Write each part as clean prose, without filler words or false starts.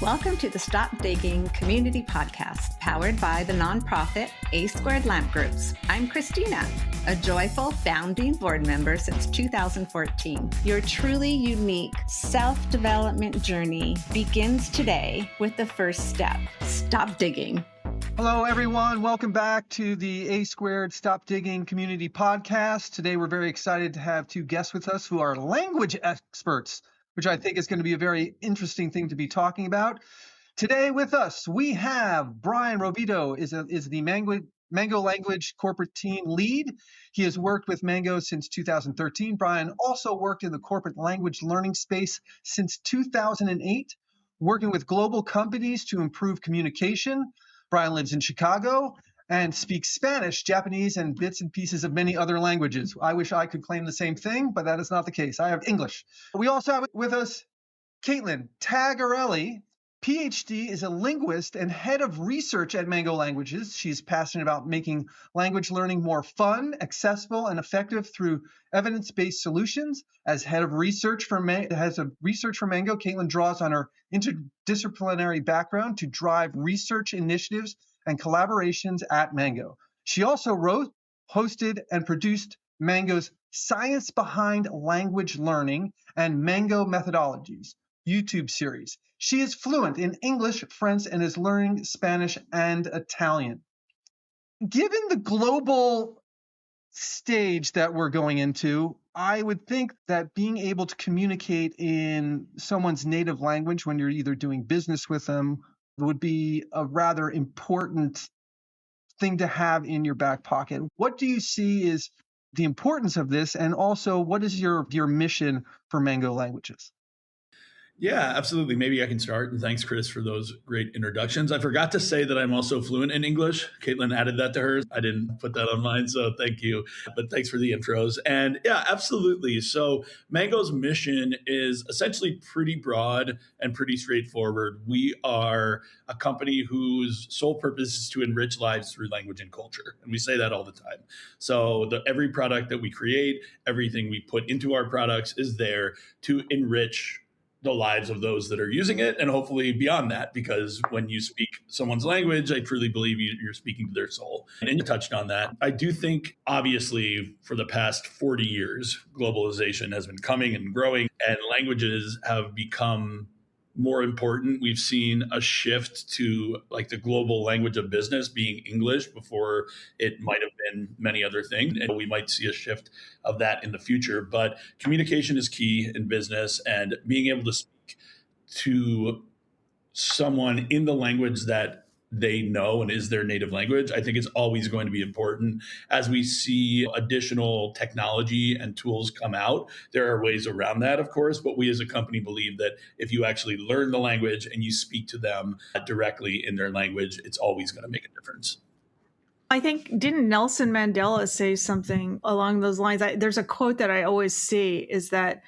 Welcome to the Stop Digging Community Podcast, powered by the nonprofit A² Lamp Groups. I'm Christina, a joyful founding board member since 2014. Your truly unique self-development journey begins today with the first step. Stop digging. Hello, everyone. Welcome back to the A² Stop Digging Community Podcast. Today, we're very excited to have two guests with us who are language experts, which I think is going to be a very interesting thing to be talking about. Today with us, we have Brian Rovito, is the Mango Language Corporate Team Lead. He has worked with Mango since 2013. Brian also worked in the corporate language learning space since 2008, working with global companies to improve communication. Brian lives in Chicago and speaks Spanish, Japanese, and bits and pieces of many other languages. I wish I could claim the same thing, but that is not the case. I have English. We also have with us Kaitlyn Tagarelli. PhD, is a linguist and head of research at Mango Languages. She's passionate about making language learning more fun, accessible, and effective through evidence-based solutions. As head of research for Mango, Kaitlyn draws on her interdisciplinary background to drive research initiatives and collaborations at Mango. She also wrote, hosted, and produced Mango's Science Behind Language Learning and Mango Methodologies YouTube series. She is fluent in English, French, and is learning Spanish and Italian. Given the global stage that we're going into, I would think that being able to communicate in someone's native language when you're either doing business with them would be a rather important thing to have in your back pocket. What do you see is the importance of this, and also what is your mission for Mango Languages? Yeah, absolutely. Maybe I can start. And thanks, Chris, for those great introductions. I forgot to say that I'm also fluent in English. Kaitlyn added that to hers. I didn't put that on mine, so thank you. But thanks for the intros. And yeah, absolutely. So Mango's mission is essentially pretty broad and pretty straightforward. We are a company whose sole purpose is to enrich lives through language and culture. And we say that all the time. So every product that we create, everything we put into our products is there to enrich the lives of those that are using it, and hopefully beyond that, because when you speak someone's language, I truly believe you're speaking to their soul. And you touched on that. I do think, obviously, for the past 40 years, globalization has been coming and growing, and languages have become more important. We've seen a shift to like the global language of business being English before it might have been many other things. And we might see a shift of that in the future. But communication is key in business, and being able to speak to someone in the language that they know and is their native language, I think it's always going to be important. As we see additional technology and tools come out, there are ways around that, of course, but we as a company believe that if you actually learn the language and you speak to them directly in their language, it's always going to make a difference. I think, didn't Nelson Mandela say something along those lines? There's a quote that I always see is that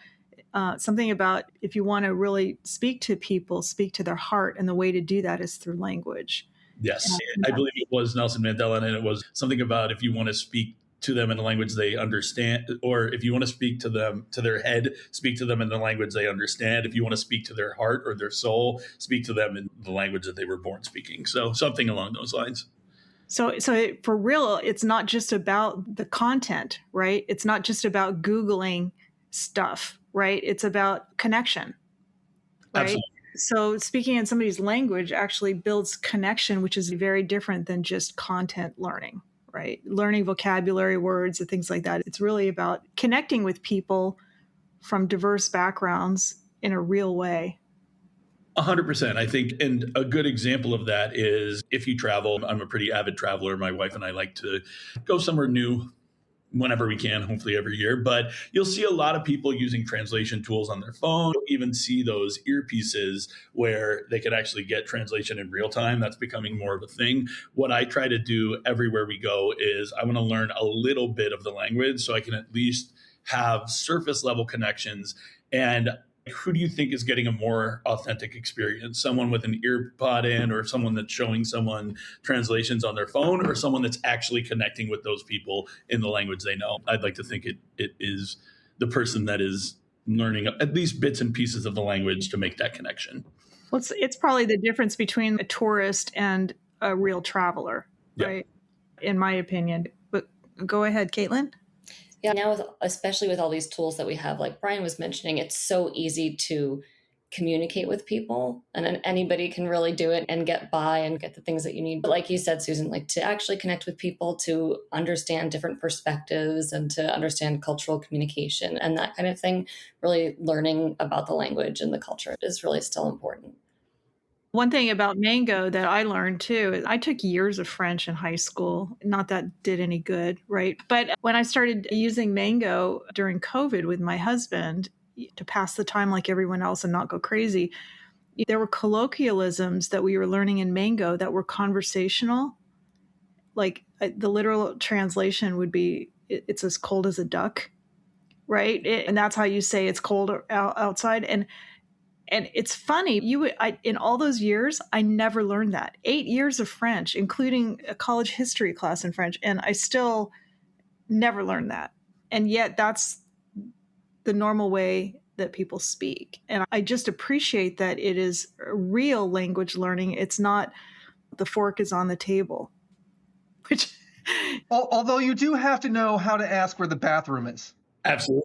something about if you want to really speak to people, speak to their heart, and the way to do that is through language. Yes, I believe it was Nelson Mandela, and it was something about if you want to speak to them in a language they understand, or if you want to speak to them, to their head, speak to them in the language they understand. If you want to speak to their heart or their soul, speak to them in the language that they were born speaking. So something along those lines. So for real, it's not just about the content, right? It's not just about Googling stuff, right? It's about connection, right? Absolutely. So speaking in somebody's language actually builds connection, which is very different than just content learning, right? Learning vocabulary, words, and things like that. It's really about connecting with people from diverse backgrounds in a real way. 100%. I think, and a good example of that is if you travel. I'm a pretty avid traveler. My wife and I like to go somewhere new whenever we can, hopefully every year. But you'll see a lot of people using translation tools on their phone. You'll even see those earpieces where they can actually get translation in real time. That's becoming more of a thing. What I try to do everywhere we go is I want to learn a little bit of the language so I can at least have surface level connections. And who do you think is getting a more authentic experience? Someone with an ear pod in, or someone that's showing someone translations on their phone, or someone that's actually connecting with those people in the language they know? I'd like to think it is the person that is learning at least bits and pieces of the language to make that connection. Well, it's probably the difference between a tourist and a real traveler, right? In my opinion. But go ahead, Kaitlyn. Yeah, now especially with all these tools that we have, like Brian was mentioning, it's so easy to communicate with people, and anybody can really do it and get by and get the things that you need. But like you said, Susan, like to actually connect with people, to understand different perspectives and to understand cultural communication and that kind of thing, really learning about the language and the culture is really still important. One thing about Mango that I learned too is I took years of French in high school. Not that did any good, right? But when I started using Mango during COVID with my husband to pass the time like everyone else and not go crazy, there were colloquialisms that we were learning in Mango that were conversational. Like the literal translation would be, it's as cold as a duck, right? And that's how you say it's cold outside. And it's funny, in all those years, I never learned that. 8 years of French, including a college history class in French, and I still never learned that. And yet that's the normal way that people speak. And I just appreciate that it is real language learning. It's not the fork is on the table, which... Although you do have to know how to ask where the bathroom is. Absolutely.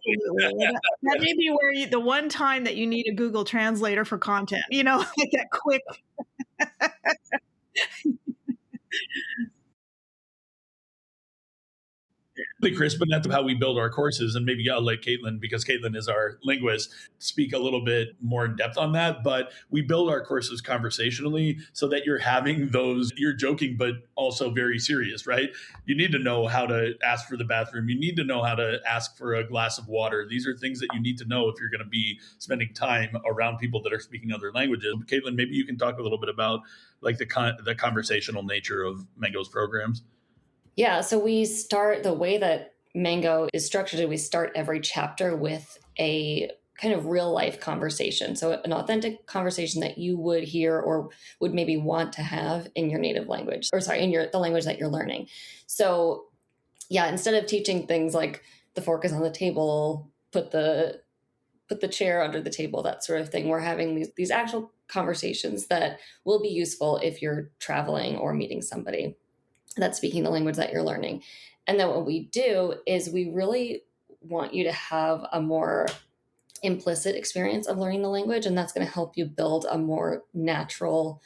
That may be where the one time that you need a Google translator for content, like that quick. Chris, but that's how we build our courses. And maybe I'll let Kaitlyn, because Kaitlyn is our linguist, speak a little bit more in depth on that. But we build our courses conversationally so that you're having those, you're joking, but also very serious, right? You need to know how to ask for the bathroom. You need to know how to ask for a glass of water. These are things that you need to know if you're going to be spending time around people that are speaking other languages. Kaitlyn, maybe you can talk a little bit about like the conversational nature of Mango's programs. Yeah, so we start the way that Mango is structured. We start every chapter with a kind of real life conversation. So an authentic conversation that you would hear or would maybe want to have in your native language, or sorry, in the language that you're learning. So yeah, instead of teaching things like the fork is on the table, put the chair under the table, that sort of thing, we're having these actual conversations that will be useful if you're traveling or meeting somebody that's speaking the language that you're learning. And then what we do is we really want you to have a more implicit experience of learning the language, and that's going to help you build a more natural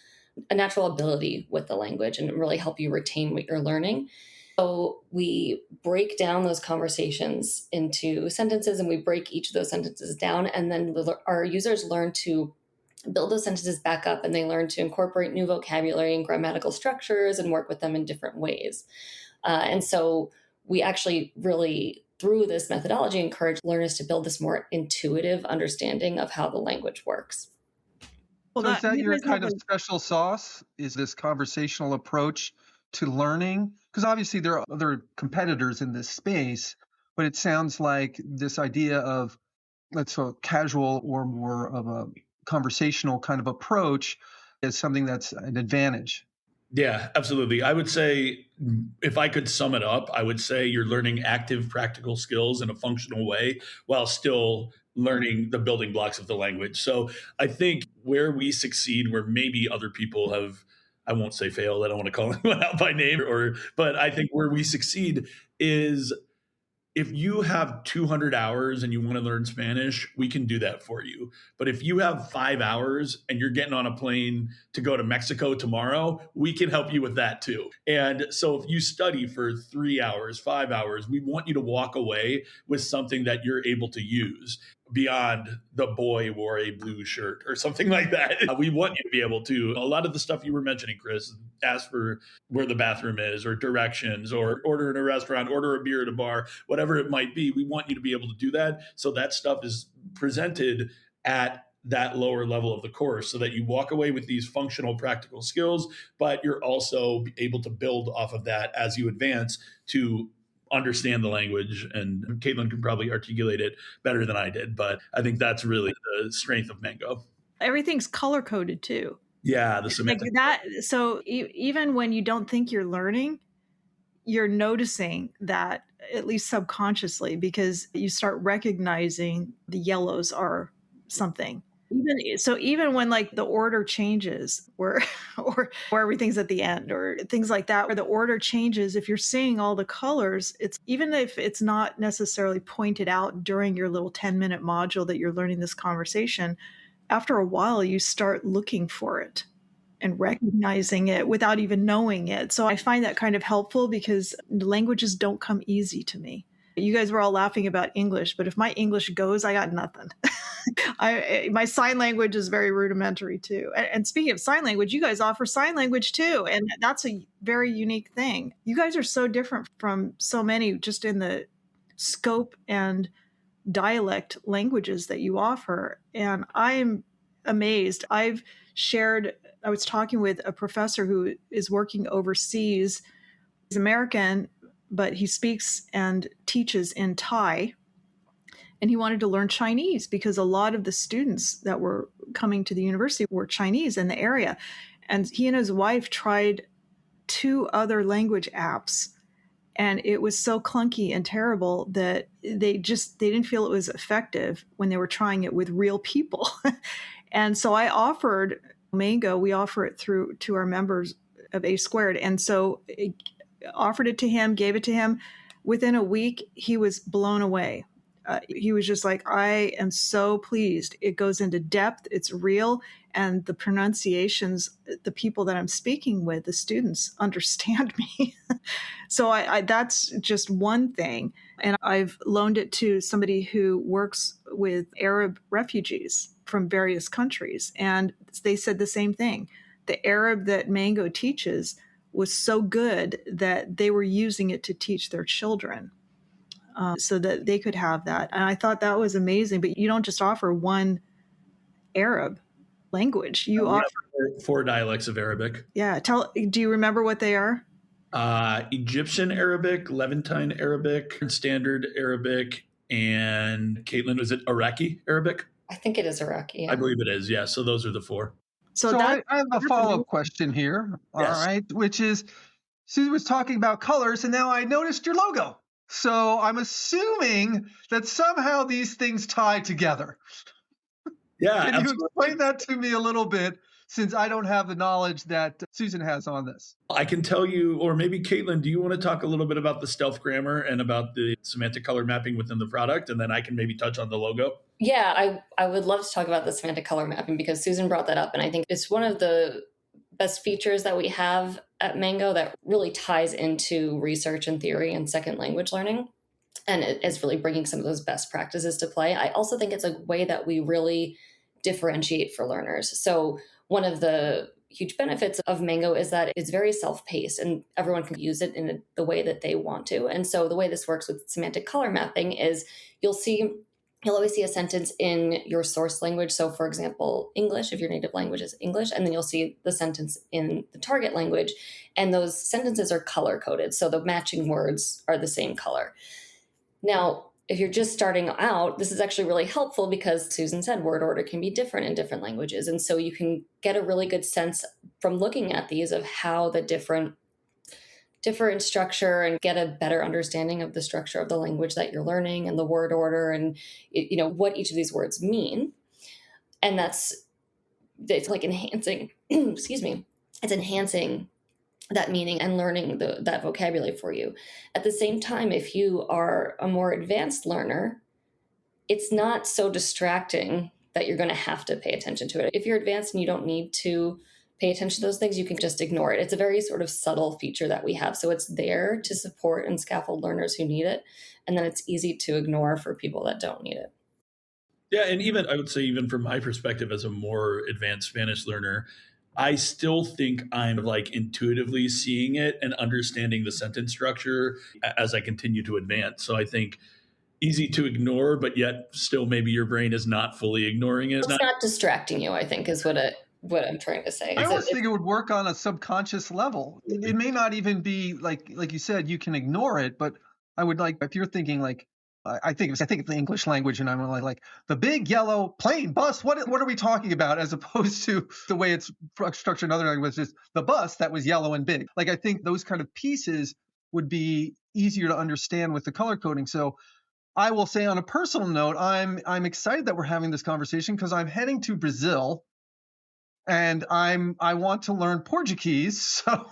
ability with the language and really help you retain what you're learning. So we break down those conversations into sentences, and we break each of those sentences down, and then our users learn to build those sentences back up, and they learn to incorporate new vocabulary and grammatical structures and work with them in different ways. And so we actually really, through this methodology, encourage learners to build this more intuitive understanding of how the language works. Well, so is that your kind of special sauce? Is this conversational approach to learning? Because obviously there are other competitors in this space, but it sounds like this idea of, let's say, casual or more of a conversational kind of approach is something that's an advantage. Yeah, absolutely. I would say, if I could sum it up, I would say you're learning active practical skills in a functional way while still learning the building blocks of the language. So I think where we succeed, where maybe other people have, I won't say failed, I don't want to call anyone out by name, but I think where we succeed is, if you have 200 hours and you want to learn Spanish, we can do that for you. But if you have 5 hours and you're getting on a plane to go to Mexico tomorrow, we can help you with that too. And so if you study for 3 hours, 5 hours, we want you to walk away with something that you're able to use beyond the boy wore a blue shirt or something like that. We want you to be able to, a lot of the stuff you were mentioning, Chris, ask for where the bathroom is or directions or order in a restaurant, order a beer at a bar, whatever it might be. We want you to be able to do that. So that stuff is presented at that lower level of the course so that you walk away with these functional, practical skills, but you're also able to build off of that as you advance to understand the language. And Kaitlyn can probably articulate it better than I did, but I think that's really the strength of Mango. Everything's color coded too. Yeah, the semantic. Like that. So even when you don't think you're learning, you're noticing that, at least subconsciously, because you start recognizing the yellows are something. Even when like the order changes or everything's at the end or things like that, where the order changes, if you're seeing all the colors, it's even if it's not necessarily pointed out during your little 10-minute module that you're learning this conversation, after a while you start looking for it and recognizing it without even knowing it. So I find that kind of helpful because languages don't come easy to me. You guys were all laughing about English, but if my English goes, I got nothing. My sign language is very rudimentary too. And speaking of sign language, you guys offer sign language too. And that's a very unique thing. You guys are so different from so many just in the scope and dialect languages that you offer. And I'm amazed. I was talking with a professor who is working overseas. He's American, but he speaks and teaches in Thai. And he wanted to learn Chinese because a lot of the students that were coming to the university were Chinese in the area. And he and his wife tried 2 other language apps. And it was so clunky and terrible that they didn't feel it was effective when they were trying it with real people. And so I offered Mango, we offer it to our members of A Squared. And so I offered it to him, gave it to him. Within a week, he was blown away. He was just like, I am so pleased. It goes into depth. It's real. And the pronunciations, the people that I'm speaking with, the students understand me. So I that's just one thing. And I've loaned it to somebody who works with Arab refugees from various countries. And they said the same thing. The Arab that Mango teaches was so good that they were using it to teach their children. So that they could have that. And I thought that was amazing. But you don't just offer one Arab language. You offer 4 dialects of Arabic. Yeah. Do you remember what they are? Egyptian Arabic, Levantine Arabic, Standard Arabic, and Kaitlyn, was it Iraqi Arabic? I think it is Iraqi. Yeah. I believe it is. Yeah. So those are the 4. So I have a follow-up question here. All right. Which is, Susan was talking about colors, and now I noticed your logo. So I'm assuming that somehow these things tie together. Yeah. Can absolutely. you explain that to me a little bit, since I don't have the knowledge that Susan has on this? I can tell you, or maybe Kaitlyn, do you want to talk a little bit about the stealth grammar and about the semantic color mapping within the product? And then I can maybe touch on the logo. Yeah, I would love to talk about the semantic color mapping because Susan brought that up. And I think it's one of the best features that we have at Mango that really ties into research and theory and second language learning. And it is really bringing some of those best practices to play. I also think it's a way that we really differentiate for learners. So one of the huge benefits of Mango is that it's very self-paced and everyone can use it in the way that they want to. And so the way this works with semantic color mapping is you'll always see a sentence in your source language. So for example, English, if your native language is English, and then you'll see the sentence in the target language, and those sentences are color coded. So the matching words are the same color. Now, if you're just starting out, this is actually really helpful because Susan said word order can be different in different languages. And so you can get a really good sense from looking at these of how the different structure and get a better understanding of the structure of the language that you're learning and the word order and what each of these words mean. And it's like enhancing, excuse me, it's enhancing that meaning and learning that vocabulary for you. At the same time, if you are a more advanced learner, it's not so distracting that you're going to have to pay attention to it. If you're advanced and you don't need to pay attention to those things, you can just ignore it. It's a very sort of subtle feature that we have. So it's there to support and scaffold learners who need it. And then it's easy to ignore for people that don't need it. Yeah. And even, I would say, even from my perspective as a more advanced Spanish learner, I still think I'm like intuitively seeing it and understanding the sentence structure as I continue to advance. So I think easy to ignore, but yet still maybe your brain is not fully ignoring it. It's not distracting you, I think, is what I'm trying to say. I always think it would work on a subconscious level. It may not even be like you said, you can ignore it, but I would like, if you're thinking like, I think of the English language and I'm like the big yellow plane bus. What are we talking about? As opposed to the way it's structured in other languages, the bus that was yellow and big. Like I think those kind of pieces would be easier to understand with the color coding. So I will say on a personal note, I'm excited that we're having this conversation because I'm heading to Brazil and I want to learn Portuguese. So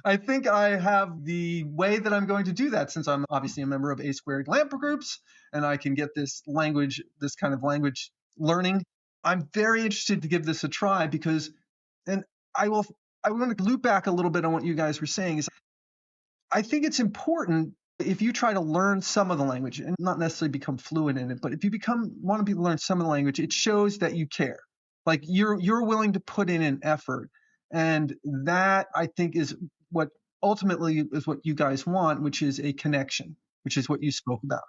I think I have the way that I'm going to do that, since I'm obviously a member of A Squared LAMP groups and I can get this kind of language learning. I'm very interested to give this a try because, and I want to loop back a little bit on what you guys were saying, is I think it's important if you try to learn some of the language and not necessarily become fluent in it, but if you want to learn some of the language, it shows that you care. Like you're willing to put in an effort. And that, I think, is what ultimately is what you guys want, which is a connection, which is what you spoke about.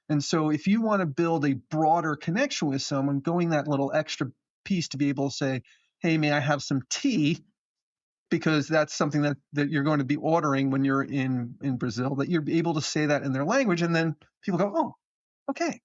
And so if you want to build a broader connection with someone, going that little extra piece to be able to say, hey, may I have some tea? Because that's something that you're going to be ordering when you're in Brazil, that you're able to say that in their language. And then people go, oh, okay.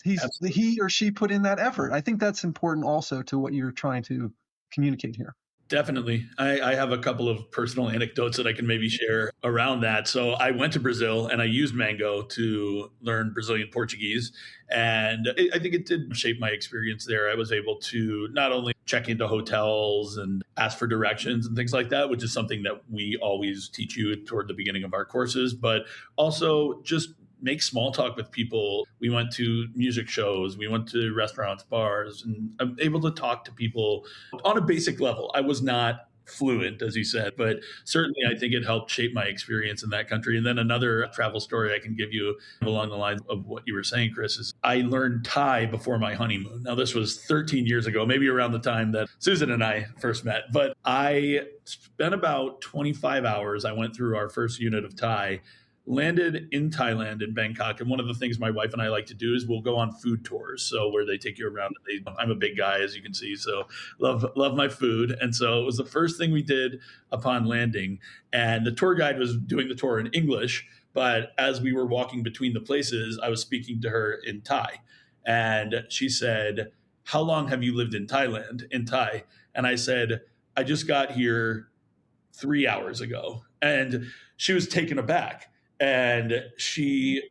He or she put in that effort. I think that's important also to what you're trying to communicate here. Definitely. I have a couple of personal anecdotes that I can maybe share around that. So I went to Brazil and I used Mango to learn Brazilian Portuguese. And I think it did shape my experience there. I was able to not only check into hotels and ask for directions and things like that, which is something that we always teach you toward the beginning of our courses, but also just make small talk with people. We went to music shows, we went to restaurants, bars, and I'm able to talk to people on a basic level. I was not fluent, as you said, but certainly I think it helped shape my experience in that country. And then another travel story I can give you along the lines of what you were saying, Chris, is I learned Thai before my honeymoon. Now, this was 13 years ago, maybe around the time that Susan and I first met, but I spent about 25 hours. I went through our first unit of Thai, landed in Thailand, in Bangkok. And one of the things my wife and I like to do is we'll go on food tours. So where they take you around. I'm a big guy, as you can see, so love my food. And so it was the first thing we did upon landing. And the tour guide was doing the tour in English. But as we were walking between the places, I was speaking to her in Thai. And she said, how long have you lived in Thailand, in Thai? And I said, I just got here 3 hours ago. And she was taken aback. And she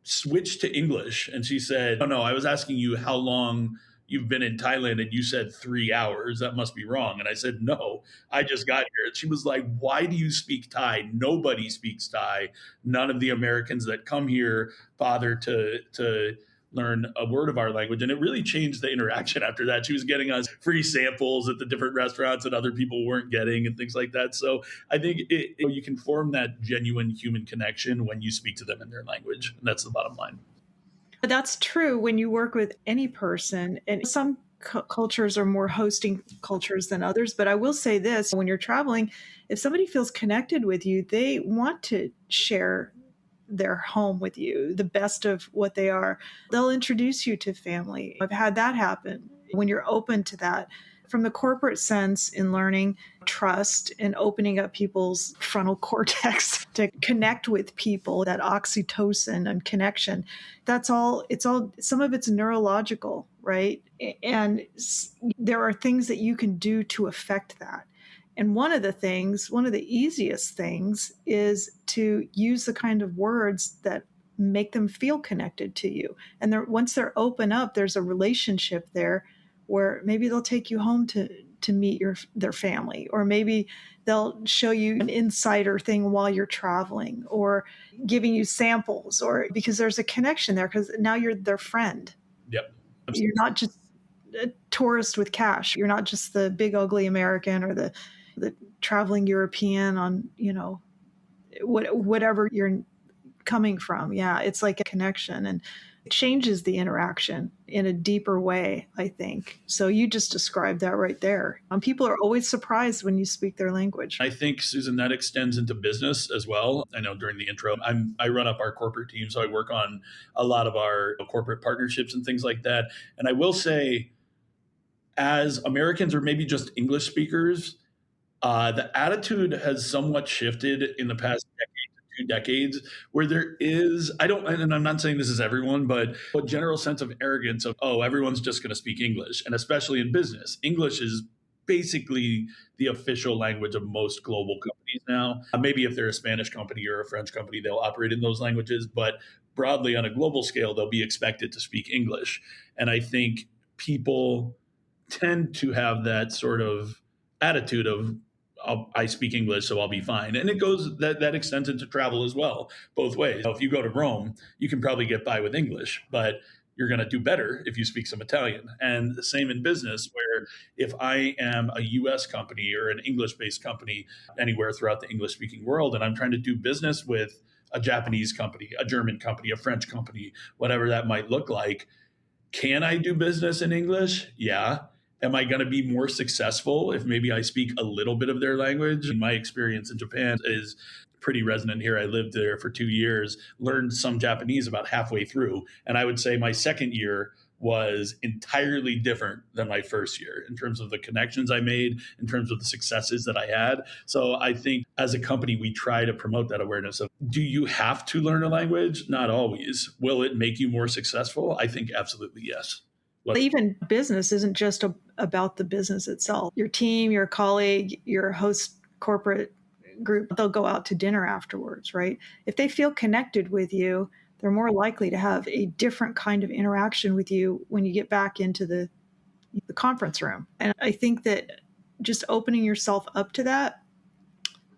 switched to English and she said, oh, no, I was asking you how long you've been in Thailand and you said 3 hours. That must be wrong. And I said, no, I just got here. And she was like, why do you speak Thai? Nobody speaks Thai. None of the Americans that come here bother to learn a word of our language. And it really changed the interaction after that. She was getting us free samples at the different restaurants that other people weren't getting and things like that. So I think you can form that genuine human connection when you speak to them in their language. And that's the bottom line. That's true when you work with any person. And some cultures are more hosting cultures than others. But I will say this, when you're traveling, if somebody feels connected with you, they want to share their home with you, the best of what they are. They'll introduce you to family. I've had that happen. When you're open to that, from the corporate sense in learning trust and opening up people's frontal cortex to connect with people, that oxytocin and connection, some of it's neurological, right? And there are things that you can do to affect that. And one of the easiest things is to use the kind of words that make them feel connected to you. And once they're open up, there's a relationship there where maybe they'll take you home to meet their family, or maybe they'll show you an insider thing while you're traveling, or giving you samples, or because there's a connection there because now you're their friend. Yep. Absolutely. You're not just a tourist with cash. You're not just the big ugly American or the traveling European on, whatever you're coming from. Yeah, it's like a connection, and it changes the interaction in a deeper way, I think. So you just described that right there. People are always surprised when you speak their language. I think, Susan, that extends into business as well. I know during the intro, I run up our corporate team, so I work on a lot of our corporate partnerships and things like that. And I will say, as Americans or maybe just English speakers, the attitude has somewhat shifted in the past decades, where there is, and I'm not saying this is everyone, but a general sense of arrogance of, oh, everyone's just going to speak English. And especially in business, English is basically the official language of most global companies now. Maybe if they're a Spanish company or a French company, they'll operate in those languages, but broadly on a global scale, they'll be expected to speak English. And I think people tend to have that sort of attitude of, I speak English, so I'll be fine. And it goes, that extends into travel as well, both ways. If you go to Rome, you can probably get by with English, but you're going to do better if you speak some Italian. And the same in business, where if I am a US company or an English-based company anywhere throughout the English-speaking world, and I'm trying to do business with a Japanese company, a German company, a French company, whatever that might look like, can I do business in English? Yeah. Am I going to be more successful if maybe I speak a little bit of their language? My experience in Japan is pretty resonant here. I lived there for 2 years, learned some Japanese about halfway through. And I would say my second year was entirely different than my first year in terms of the connections I made, in terms of the successes that I had. So I think as a company, we try to promote that awareness of, do you have to learn a language? Not always. Will it make you more successful? I think absolutely yes. Even business isn't just about the business itself. Your team, your colleague, your host corporate group, they'll go out to dinner afterwards, right? If they feel connected with you, they're more likely to have a different kind of interaction with you when you get back into the conference room. And I think that just opening yourself up to that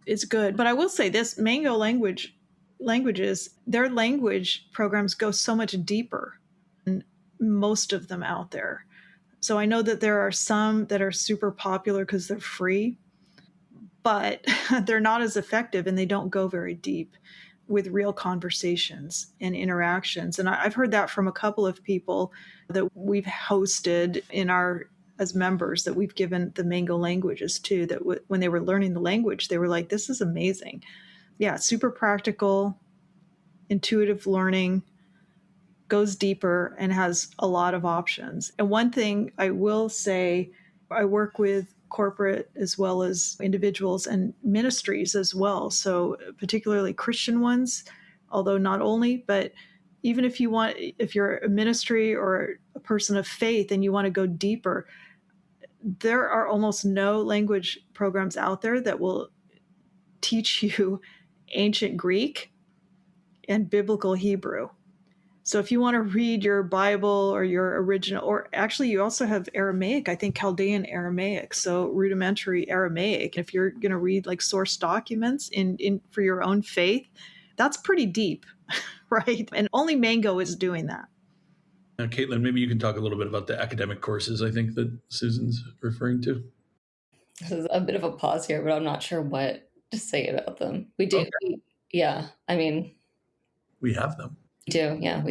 is good. But I will say this, Mango languages, their language programs go so much deeper than most of them out there. So I know that there are some that are super popular because they're free, but they're not as effective and they don't go very deep with real conversations and interactions. And I've heard that from a couple of people that we've hosted as members, that we've given the Mango languages to, that when they were learning the language, they were like, this is amazing. Yeah, super practical, intuitive learning, goes deeper and has a lot of options. And one thing I will say, I work with corporate as well as individuals and ministries as well. So particularly Christian ones, although not only, but even if you're a ministry or a person of faith and you want to go deeper, there are almost no language programs out there that will teach you ancient Greek and biblical Hebrew. So if you want to read your Bible or your original, or actually you also have Aramaic, I think Chaldean Aramaic, so rudimentary Aramaic. If you're going to read like source documents in for your own faith, that's pretty deep, right? And only Mango is doing that. Kaitlyn, maybe you can talk a little bit about the academic courses I think that Susan's referring to. This is a bit of a pause here, but I'm not sure what to say about them. We do. Okay. Yeah. I mean, we have them. We do. Yeah,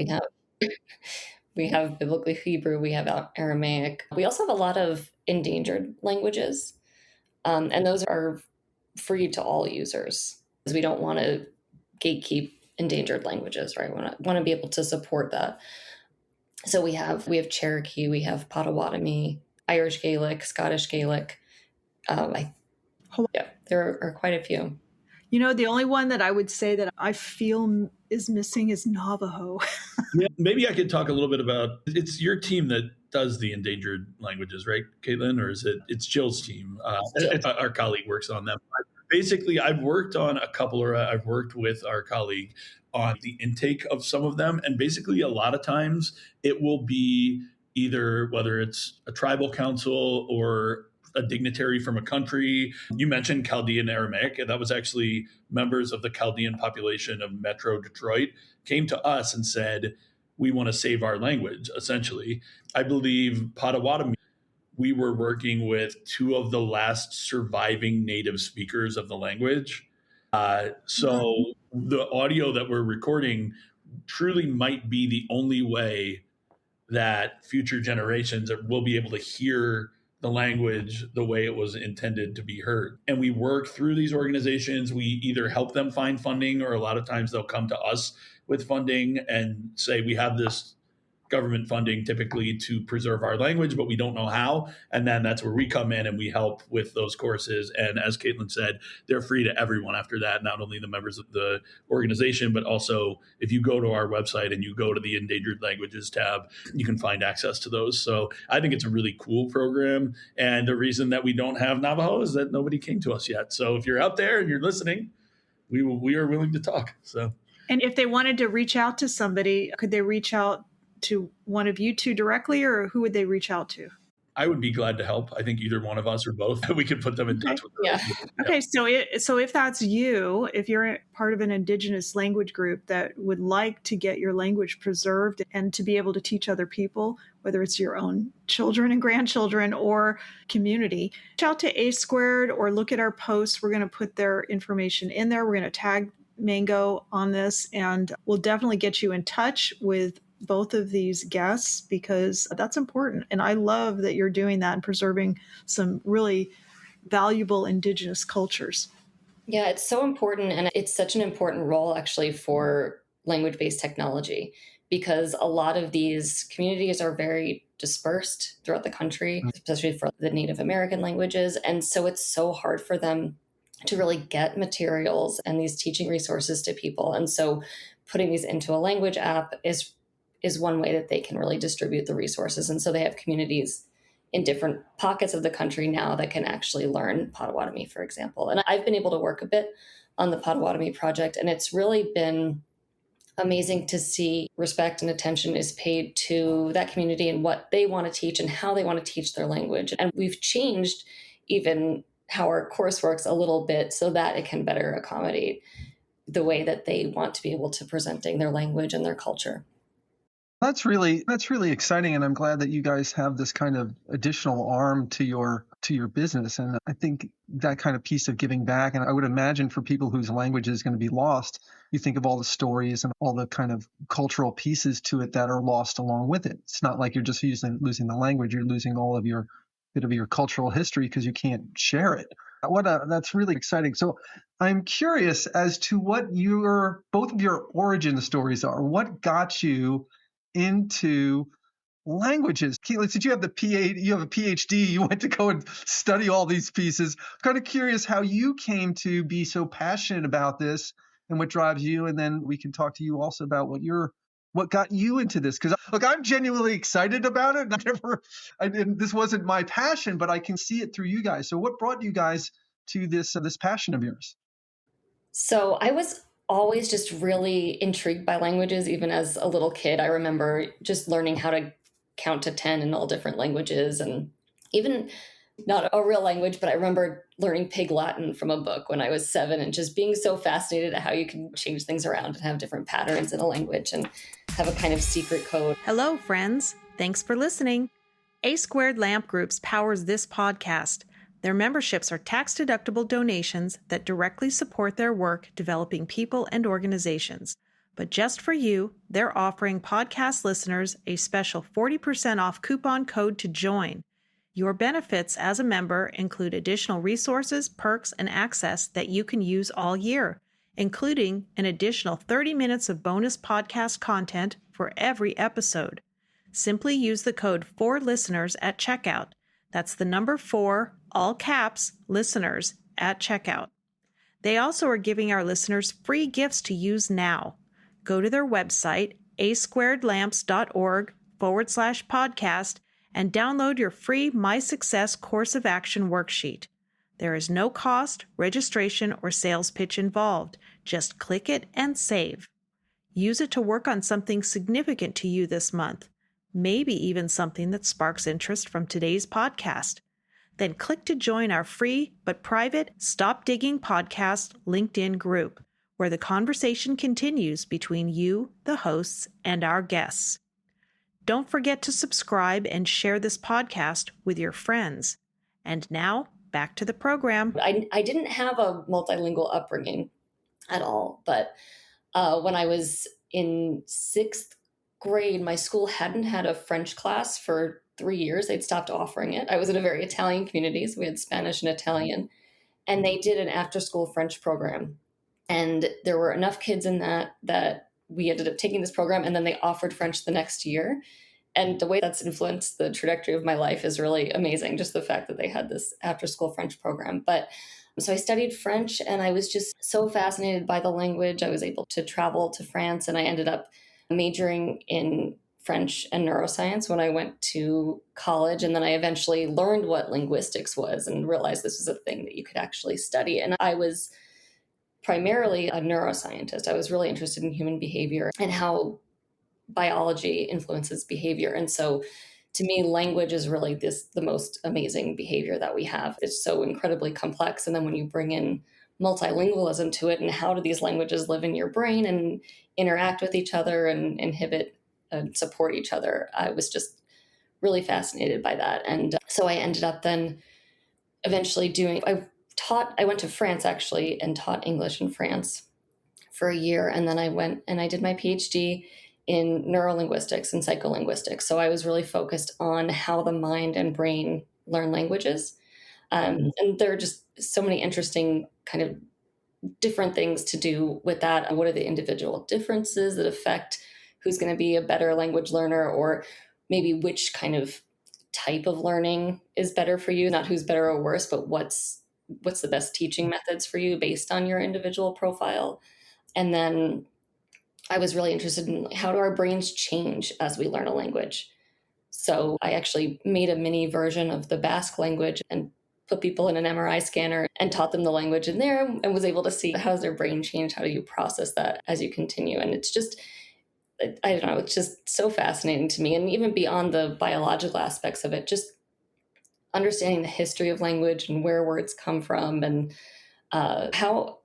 we have biblical Hebrew, we have Aramaic. We also have a lot of endangered languages. And those are free to all users, because we don't want to gatekeep endangered languages, right? We want to be able to support that. So we have Cherokee, we have Potawatomi, Irish Gaelic, Scottish Gaelic. There are quite a few. You know, the only one that I would say that I feel is missing is Navajo. Yeah, maybe I could talk a little bit about, it's your team that does the endangered languages, right, Kaitlyn? Or it's Jill's team? Our colleague works on them. Basically, I've worked with our colleague on the intake of some of them. And basically, a lot of times it will be either whether it's a tribal council or a dignitary from a country. You mentioned Chaldean Aramaic, and that was actually members of the Chaldean population of Metro Detroit came to us and said, we want to save our language, essentially. I believe Potawatomi, we were working with two of the last surviving native speakers of the language. So the audio that we're recording truly might be the only way that future generations will be able to hear the language the way it was intended to be heard. And we work through these organizations. We either help them find funding, or a lot of times they'll come to us with funding and say, we have this government funding typically to preserve our language, but we don't know how. And then that's where we come in and we help with those courses. And as Kaitlyn said, they're free to everyone after that, not only the members of the organization, but also if you go to our website and you go to the endangered languages tab, you can find access to those. So I think it's a really cool program. And the reason that we don't have Navajo is that nobody came to us yet. So if you're out there and you're listening, we are willing to talk. So, and if they wanted to reach out to somebody, could they reach out to one of you two directly, or who would they reach out to? I would be glad to help. I think either one of us or both, we could put them in touch with them. Yeah. Okay. So if that's you, if you're part of an indigenous language group that would like to get your language preserved and to be able to teach other people, whether it's your own children and grandchildren or community, reach out to A Squared or look at our posts. We're going to put their information in there. We're going to tag Mango on this, and we'll definitely get you in touch with both of these guests because that's important. And I love that you're doing that and preserving some really valuable indigenous cultures. Yeah, it's so important. And it's such an important role actually for language-based technology because a lot of these communities are very dispersed throughout the country, especially for the Native American languages. And so it's so hard for them to really get materials and these teaching resources to people. And so putting these into a language app is one way that they can really distribute the resources. And so they have communities in different pockets of the country now that can actually learn Potawatomi, for example. And I've been able to work a bit on the Potawatomi project, and it's really been amazing to see respect and attention is paid to that community and what they want to teach and how they want to teach their language. And we've changed even how our course works a little bit so that it can better accommodate the way that they want to be able to presenting their language and their culture. That's really exciting, and I'm glad that you guys have this kind of additional arm to your business. And I think that kind of piece of giving back, and I would imagine for people whose language is going to be lost, you think of all the stories and all the kind of cultural pieces to it that are lost along with it. It's not like you're just losing the language; you're losing all of your bit of your cultural history because you can't share it. That's really exciting. So I'm curious as to what both of your origin stories are. What got you into languages? Kaitlyn, since you have a PhD, you went to go and study all these pieces. I'm kind of curious how you came to be so passionate about this and what drives you. And then we can talk to you also about what got you into this. Because look, I'm genuinely excited about it. This wasn't my passion, but I can see it through you guys. So what brought you guys to this passion of yours? So I was always just really intrigued by languages. Even as a little kid, I remember just learning how to count to 10 in all different languages, and even not a real language, but I remember learning Pig Latin from a book when I was 7 and just being so fascinated at how you can change things around and have different patterns in a language and have a kind of secret code. Hello, friends. Thanks for listening. A Squared Lamp Groups powers this podcast. Their memberships are tax-deductible donations that directly support their work developing people and organizations. But just for you, they're offering podcast listeners a special 40% off coupon code to join. Your benefits as a member include additional resources, perks, and access that you can use all year, including an additional 30 minutes of bonus podcast content for every episode. Simply use the code 4listeners at checkout. That's the number 4, all caps, listeners at checkout. They also are giving our listeners free gifts to use now. Go to their website, asquaredlamps.org/podcast, and download your free My Success Course of Action worksheet. There is no cost, registration, or sales pitch involved. Just click it and save. Use it to work on something significant to you this month, maybe even something that sparks interest from today's podcast. Then click to join our free but private Stop Digging Podcast LinkedIn group, where the conversation continues between you, the hosts, and our guests. Don't forget to subscribe and share this podcast with your friends. And now, back to the program. I didn't have a multilingual upbringing at all, but when I was in 6th grade, my school hadn't had a French class for 3 years. They'd stopped offering it. I was in a very Italian community, so we had Spanish and Italian, and they did an after-school French program. And there were enough kids in that we ended up taking this program, and then they offered French the next year. And the way that's influenced the trajectory of my life is really amazing. Just the fact that they had this after school French program. But so I studied French, and I was just so fascinated by the language. I was able to travel to France, and I ended up majoring in French and neuroscience when I went to college. And then I eventually learned what linguistics was and realized this was a thing that you could actually study. And I was primarily a neuroscientist. I was really interested in human behavior and how biology influences behavior. And so to me, language is really the most amazing behavior that we have. It's so incredibly complex. And then when you bring in multilingualism to it, and how do these languages live in your brain and interact with each other and inhibit and support each other, I was just really fascinated by that. And so I ended up then eventually I went to France actually and taught English in France for a year. And then I went and I did my PhD in neurolinguistics and psycholinguistics. So I was really focused on how the mind and brain learn languages. And there are just so many interesting kind of different things to do with that. What are the individual differences that affect who's going to be a better language learner, or maybe which kind of type of learning is better for you, not who's better or worse, but what's the best teaching methods for you based on your individual profile. And then I was really interested in how do our brains change as we learn a language. So I actually made a mini version of the Basque language and put people in an MRI scanner and taught them the language in there, and was able to see how does their brain change, how do you process that as you continue. And it's just, I don't know, it's just so fascinating to me. And even beyond the biological aspects of it, just understanding the history of language and where words come from, and how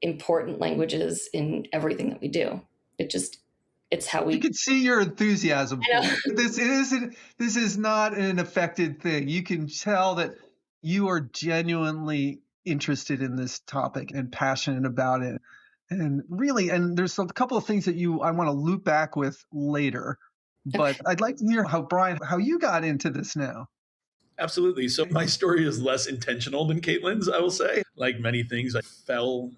important language is in everything that we do. It's how we... You can see your enthusiasm for it. This is not an affected thing. You can tell that you are genuinely interested in this topic and passionate about it. And there's a couple of things that I want to loop back with later, but okay. I'd like to hear how you got into this now. Absolutely. So my story is less intentional than Kaitlyn's, I will say. Like many things, I fell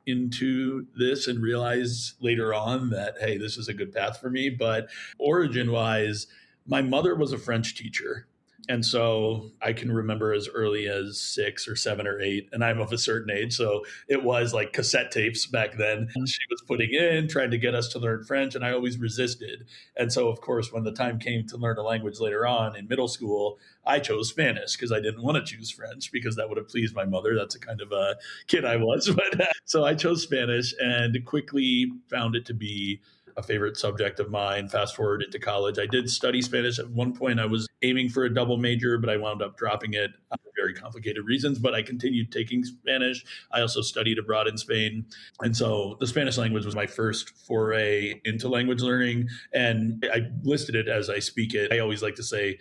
into this and realized later on that, hey, this is a good path for me. But origin-wise, my mother was a French teacher. And so I can remember as early as 6 or 7 or 8, and I'm of a certain age. So it was like cassette tapes back then. She was putting in, trying to get us to learn French, and I always resisted. And so, of course, when the time came to learn a language later on in middle school, I chose Spanish because I didn't want to choose French because that would have pleased my mother. That's the kind of a kid I was. But so I chose Spanish and quickly found it to be a favorite subject of mine. Fast forward into college, I did study Spanish. At one point, I was aiming for a double major, but I wound up dropping it for very complicated reasons. But I continued taking Spanish. I also studied abroad in Spain. And so the Spanish language was my first foray into language learning. And I listed it as I speak it. I always like to say,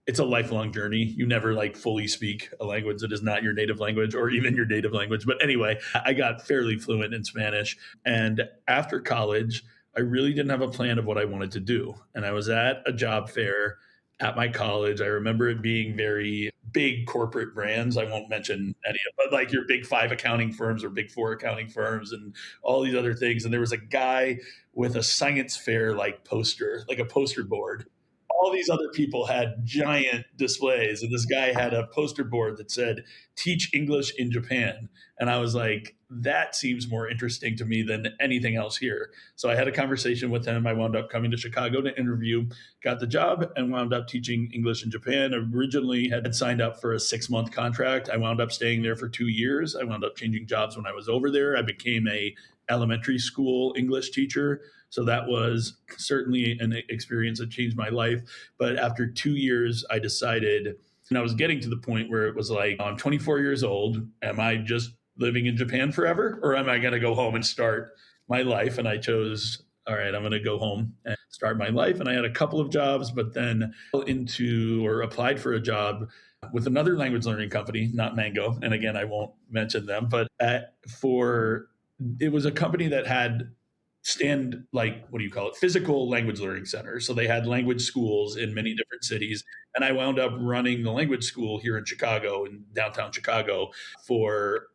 it's a lifelong journey. You never fully speak a language that is not your native language or even your native language. But anyway, I got fairly fluent in Spanish. And after college, I really didn't have a plan of what I wanted to do. And I was at a job fair at my college. I remember it being very big corporate brands. I won't mention any of it, but like your big 5 accounting firms or big 4 accounting firms and all these other things. And there was a guy with a science fair poster, like a poster board. All these other people had giant displays, and this guy had a poster board that said, "Teach English in Japan." And I was like, that seems more interesting to me than anything else here. So I had a conversation with him. I wound up coming to Chicago to interview, got the job, and wound up teaching English in Japan. Originally had signed up for a 6-month contract. I wound up staying there for 2 years. I wound up changing jobs when I was over there. I became a elementary school English teacher. So that was certainly an experience that changed my life. But after 2 years, I decided, and I was getting to the point where it was like, I'm 24 years old. Am I just living in Japan forever? Or am I going to go home and start my life? And I chose, all right, I'm going to go home and start my life. And I had a couple of jobs, but then applied for a job with another language learning company, not Mango. And again, I won't mention them, but it was a company that had physical language learning centers. So they had language schools in many different cities. And I wound up running the language school here in Chicago, in downtown Chicago, for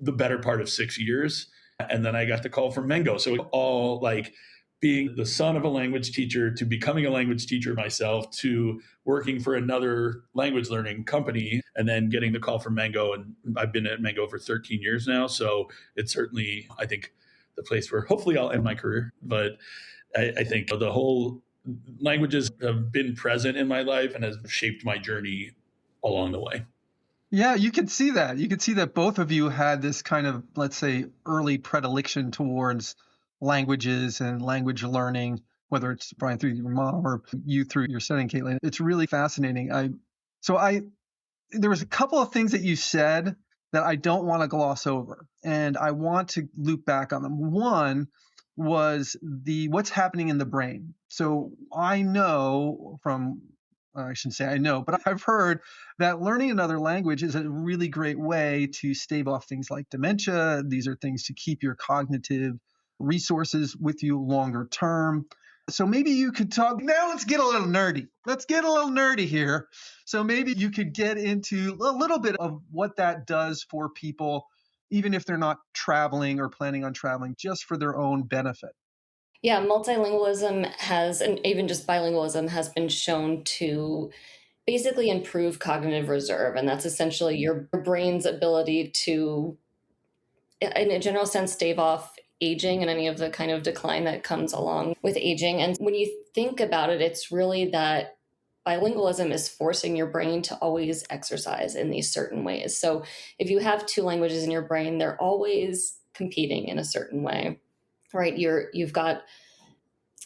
the better part of 6 years. And then I got the call from Mango. So all like being the son of a language teacher to becoming a language teacher myself to working for another language learning company and then getting the call from Mango. And I've been at Mango for 13 years now. So it's certainly, I think, the place where hopefully I'll end my career. But I think the whole languages have been present in my life and has shaped my journey along the way. Yeah, you could see that. You could see that both of you had this kind of, let's say, early predilection towards languages and language learning, whether it's Brian through your mom or you through your setting, Kaitlyn. It's really fascinating. There was a couple of things that you said that I don't want to gloss over, and I want to loop back on them. One was what's happening in the brain. So I know from, I shouldn't say I know, but I've heard that learning another language is a really great way to stave off things like dementia. These are things to keep your cognitive resources with you longer term. So maybe you could talk, now let's get a little nerdy. Let's get a little nerdy here. So maybe you could get into a little bit of what that does for people, even if they're not traveling or planning on traveling, just for their own benefit. Yeah, multilingualism has, and even just bilingualism has been shown to basically improve cognitive reserve. And that's essentially your brain's ability to, in a general sense, stave off aging and any of the kind of decline that comes along with aging. And when you think about it, it's really that bilingualism is forcing your brain to always exercise in these certain ways. So if you have two languages in your brain, they're always competing in a certain way, right? You've got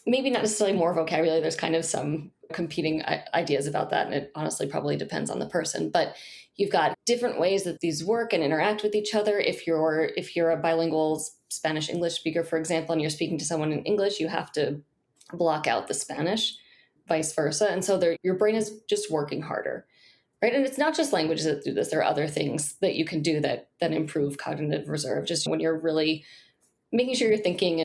maybe not necessarily more vocabulary. There's kind of some competing ideas about that. And it honestly probably depends on the person, but you've got different ways that these work and interact with each other. If you're a bilingual Spanish English speaker, for example, and you're speaking to someone in English, you have to block out the Spanish, vice versa. And so your brain is just working harder, right? And it's not just languages that do this. There are other things that you can do that improve cognitive reserve, just when you're really making sure you're thinking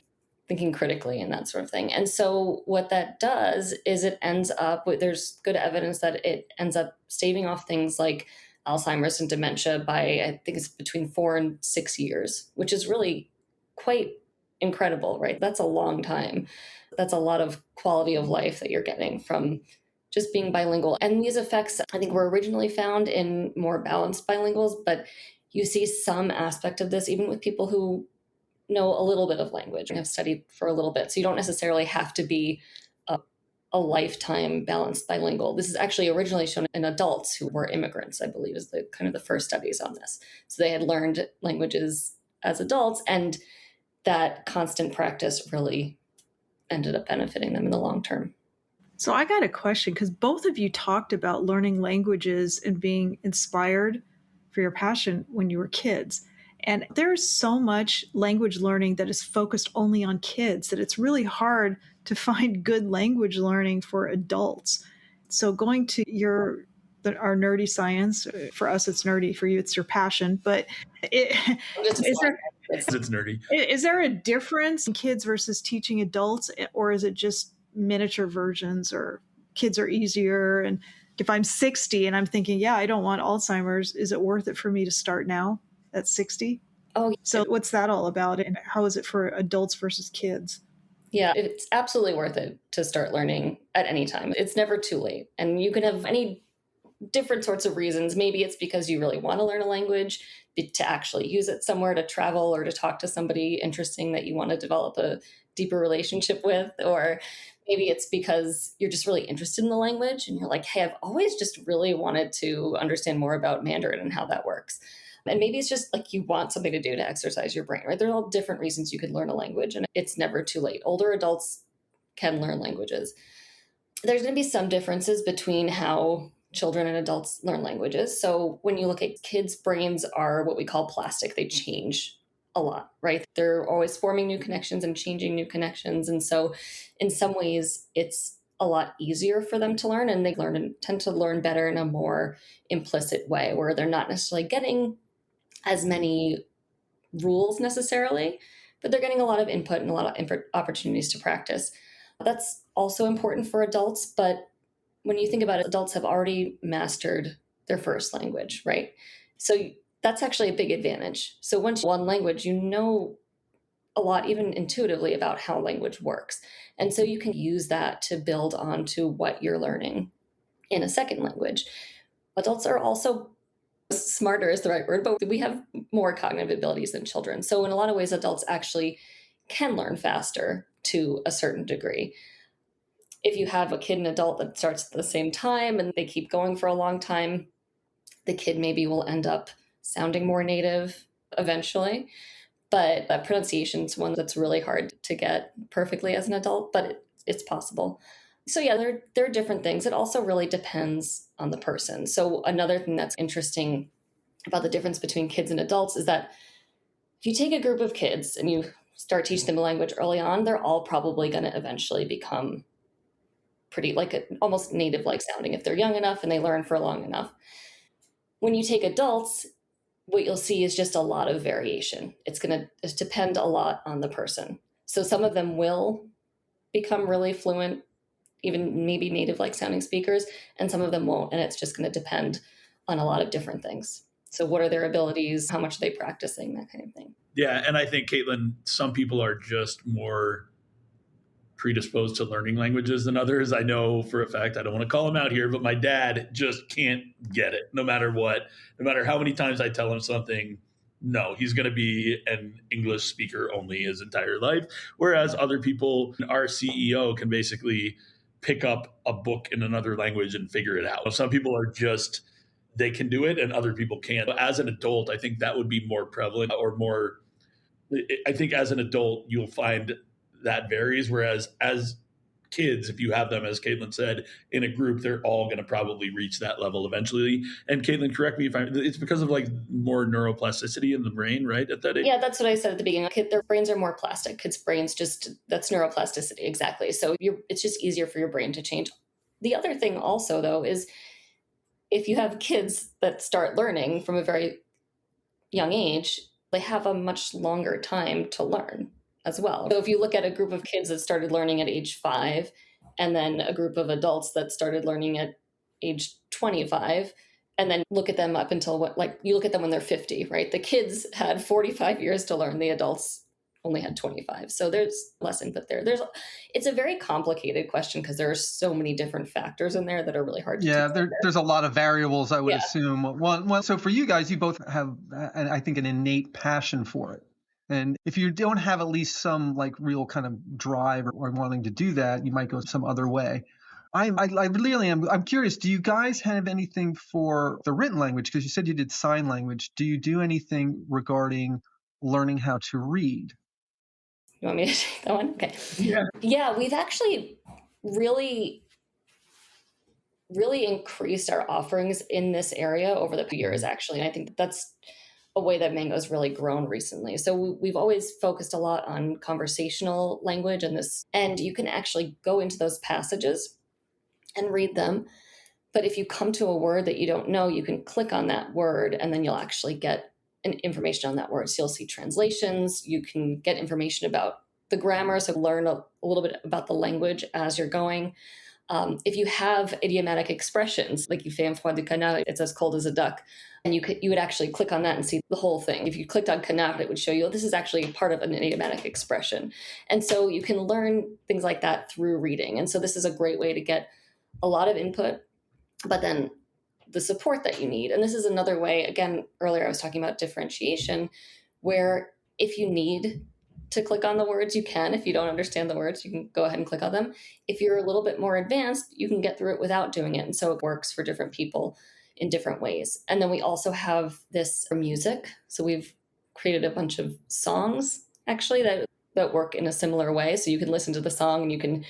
critically and that sort of thing. And so what that does is it ends up with, there's good evidence that it ends up staving off things like Alzheimer's and dementia by, I think it's between 4 and 6 years, which is really quite incredible, right? That's a long time. That's a lot of quality of life that you're getting from just being bilingual. And these effects, I think, were originally found in more balanced bilinguals, but you see some aspect of this even with people who know a little bit of language and have studied for a little bit. So you don't necessarily have to be a lifetime balanced bilingual. This is actually originally shown in adults who were immigrants, I believe, is the kind of the first studies on this. So they had learned languages as adults, and that constant practice really ended up benefiting them in the long term. So I got a question, because both of you talked about learning languages and being inspired for your passion when you were kids. And there's so much language learning that is focused only on kids that it's really hard to find good language learning for adults. So going to our nerdy science, for us it's nerdy, for you it's your passion, but it's nerdy. Is there a difference in kids versus teaching adults, or is it just miniature versions, or kids are easier? And if I'm 60 and I'm thinking, yeah, I don't want Alzheimer's, is it worth it for me to start now at 60? Oh, so what's that all about? And how is it for adults versus kids? Yeah, it's absolutely worth it to start learning at any time. It's never too late. And you can have any different sorts of reasons. Maybe it's because you really want to learn a language, to actually use it somewhere, to travel, or to talk to somebody interesting that you want to develop a deeper relationship with. Or maybe it's because you're just really interested in the language and you're like, hey, I've always just really wanted to understand more about Mandarin and how that works. And maybe it's just like you want something to do to exercise your brain, right? There are all different reasons you could learn a language, and it's never too late. Older adults can learn languages. There's going to be some differences between how children and adults learn languages. So when you look at kids' brains are what we call plastic. They change a lot, right? They're always forming new connections and changing new connections. And so in some ways, it's a lot easier for them to learn, and they tend to learn better in a more implicit way, where they're not necessarily getting as many rules necessarily, but they're getting a lot of input and a lot of opportunities to practice. That's also important for adults, but when you think about it, adults have already mastered their first language, right? So that's actually a big advantage. So once one language, you know a lot, even intuitively, about how language works. And so you can use that to build onto what you're learning in a second language. Adults are also smarter is the right word, but we have more cognitive abilities than children. So in a lot of ways, adults actually can learn faster to a certain degree. If you have a kid and adult that starts at the same time and they keep going for a long time, the kid maybe will end up sounding more native eventually. But that pronunciation is one that's really hard to get perfectly as an adult, but it's possible. So yeah, there are different things. It also really depends on the person. So another thing that's interesting about the difference between kids and adults is that if you take a group of kids and you start teaching them a language early on, they're all probably going to eventually become pretty almost native-like sounding if they're young enough and they learn for long enough. When you take adults, what you'll see is just a lot of variation. It's going to depend a lot on the person. So some of them will become really fluent, even maybe native-like sounding speakers, and some of them won't. And it's just going to depend on a lot of different things. So what are their abilities? How much are they practicing? That kind of thing. Yeah. And I think, Kaitlyn, some people are just more predisposed to learning languages than others. I know for a fact, I don't want to call him out here, but my dad just can't get it no matter what. No matter how many times I tell him something, no, he's going to be an English speaker only his entire life. Whereas other people, our CEO can basically pick up a book in another language and figure it out. Some people are just, they can do it and other people can't. As an adult, I think that would be more prevalent or more, I think as an adult, you'll find that varies. Whereas as kids, if you have them, as Kaitlyn said, in a group, they're all going to probably reach that level eventually. And Kaitlyn, correct me if it's because of like more neuroplasticity in the brain, right? At that age? Yeah, that's what I said at the beginning. Their brains are more plastic. Kids' brains that's neuroplasticity. Exactly. So it's just easier for your brain to change. The other thing also, though, is if you have kids that start learning from a very young age, they have a much longer time to learn as well. So if you look at a group of kids that started learning at age 5, and then a group of adults that started learning at age 25, and then look at them up until you look at them when they're 50, right? The kids had 45 years to learn. The adults only had 25. So there's less input there. It's a very complicated question because there are so many different factors in there that are really hard to there's a lot of variables, I would assume. One, so for you guys, you both have, I think, an innate passion for it. And if you don't have at least some like real kind of drive or wanting to do that, you might go some other way. I really am. I'm curious. Do you guys have anything for the written language? Because you said you did sign language. Do you do anything regarding learning how to read? You want me to take that one? Okay. Yeah, we've actually really increased our offerings in this area over the years, actually. And I think that's a way that Mango's really grown recently. So we've always focused a lot on conversational language and you can actually go into those passages and read them. But if you come to a word that you don't know, you can click on that word and then you'll actually get information on that word. So you'll see translations, you can get information about the grammar, so learn a little bit about the language as you're going. If you have idiomatic expressions, like you fais un froid du canard, it's as cold as a duck, and you would actually click on that and see the whole thing. If you clicked on canard, it would show you, this is actually part of an idiomatic expression. And so you can learn things like that through reading. And so this is a great way to get a lot of input, but then the support that you need. And this is another way, again, earlier I was talking about differentiation, where if you need to click on the words, you can. If you don't understand the words, you can go ahead and click on them. If you're a little bit more advanced, you can get through it without doing it. And so it works for different people in different ways. And then we also have this for music. So we've created a bunch of songs, actually, that work in a similar way. So you can listen to the song and you can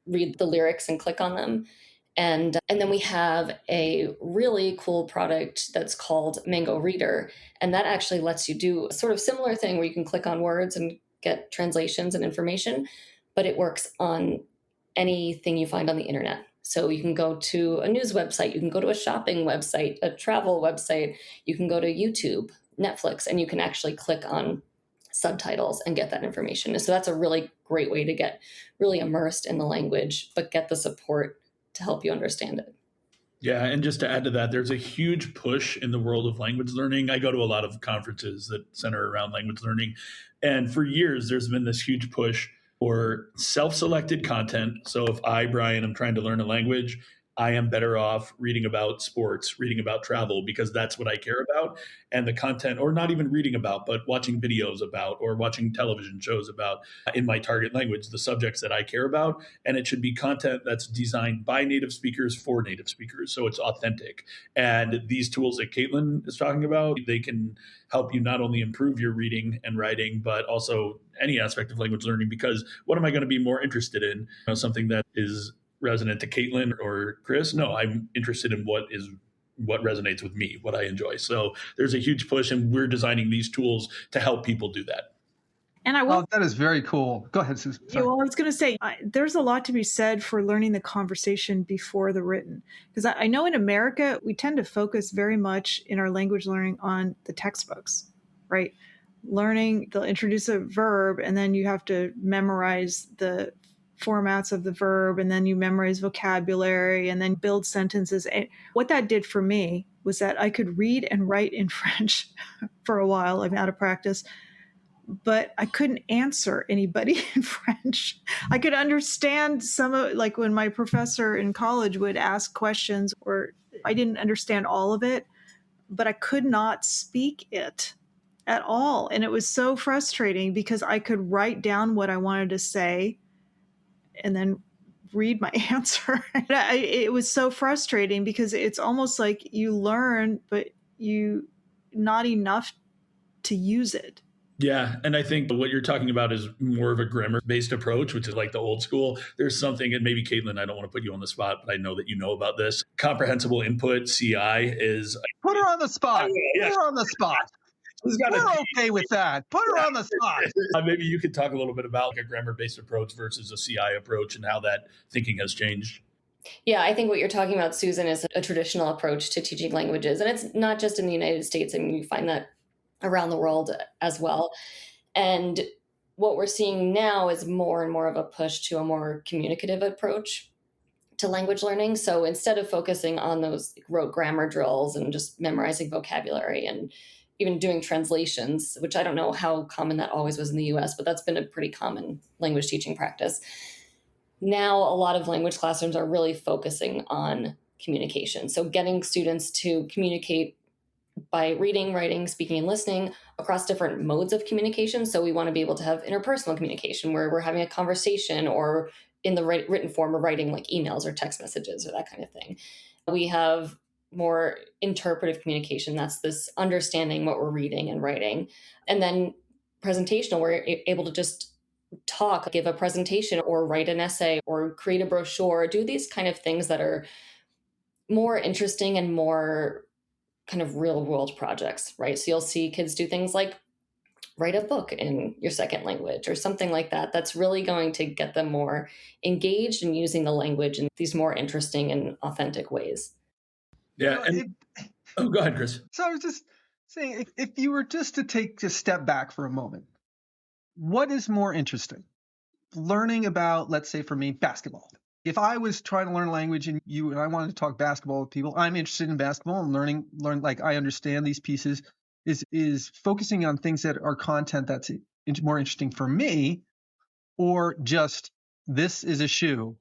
read the lyrics and click on them. And then we have a really cool product that's called Mango Reader. And that actually lets you do a sort of similar thing where you can click on words and get translations and information, but it works on anything you find on the internet. So you can go to a news website, you can go to a shopping website, a travel website, you can go to YouTube, Netflix, and you can actually click on subtitles and get that information. So that's a really great way to get really immersed in the language, but get the support to help you understand it. Yeah, and just to add to that, there's a huge push in the world of language learning. I go to a lot of conferences that center around language learning. And for years, there's been this huge push for self selected content. So if I, Brian, am trying to learn a language, I am better off reading about sports, reading about travel, because that's what I care about. And the content, or not even reading about, but watching videos about, or watching television shows about in my target language, the subjects that I care about. And it should be content that's designed by native speakers for native speakers. So it's authentic. And these tools that Kaitlyn is talking about, they can help you not only improve your reading and writing, but also any aspect of language learning. Because what am I going to be more interested in? Something that is resonant to Kaitlyn or Chris? No, I'm interested in what resonates with me, what I enjoy. So there's a huge push, and we're designing these tools to help people do that. And I will. Oh, that is very cool. Go ahead, Susan. Yeah, well, I was going to say, there's a lot to be said for learning the conversation before the written. Because I know in America, we tend to focus very much in our language learning on the textbooks, right? Learning, they'll introduce a verb, and then you have to memorize the formats of the verb, and then you memorize vocabulary, and then build sentences. And what that did for me was that I could read and write in French for a while. I'm out of practice, but I couldn't answer anybody in French. I could understand some of, like when my professor in college would ask questions, or I didn't understand all of it, but I could not speak it at all. And it was so frustrating because I could write down what I wanted to say and then read my answer. It was so frustrating because it's almost like you learn, but you not enough to use it. Yeah. And I think what you're talking about is more of a grammar-based approach, which is like the old school. There's something, and maybe Kaitlyn, I don't want to put you on the spot, but I know that you know about this. Comprehensible input, CI, is... Put her on the spot. Yeah. Put her on the spot. We're okay with that. Put her on the spot. Maybe you could talk a little bit about like a grammar-based approach versus a CI approach and how that thinking has changed. Yeah, I think what you're talking about, Susan, is a traditional approach to teaching languages. And it's not just in the United States. I mean, you find that around the world as well. And what we're seeing now is more and more of a push to a more communicative approach to language learning. So instead of focusing on those rote grammar drills and just memorizing vocabulary and even doing translations, which I don't know how common that always was in the US, but that's been a pretty common language teaching practice. Now, a lot of language classrooms are really focusing on communication. So getting students to communicate by reading, writing, speaking, and listening across different modes of communication. So we want to be able to have interpersonal communication where we're having a conversation, or in the written form of writing like emails or text messages or that kind of thing. We have more interpretive communication. That's this understanding what we're reading and writing. And then presentational, we're able to just talk, give a presentation or write an essay or create a brochure, do these kind of things that are more interesting and more kind of real world projects, right? So you'll see kids do things like write a book in your second language or something like that. That's really going to get them more engaged in using the language in these more interesting and authentic ways. Yeah. Go ahead, Chris. So I was just saying, if you were just to take a step back for a moment, what is more interesting? Learning about, let's say for me, basketball. If I was trying to learn a language and I wanted to talk basketball with people, I'm interested in basketball and learn like I understand these pieces, is focusing on things that are content that's more interesting for me, or just this is a shoe,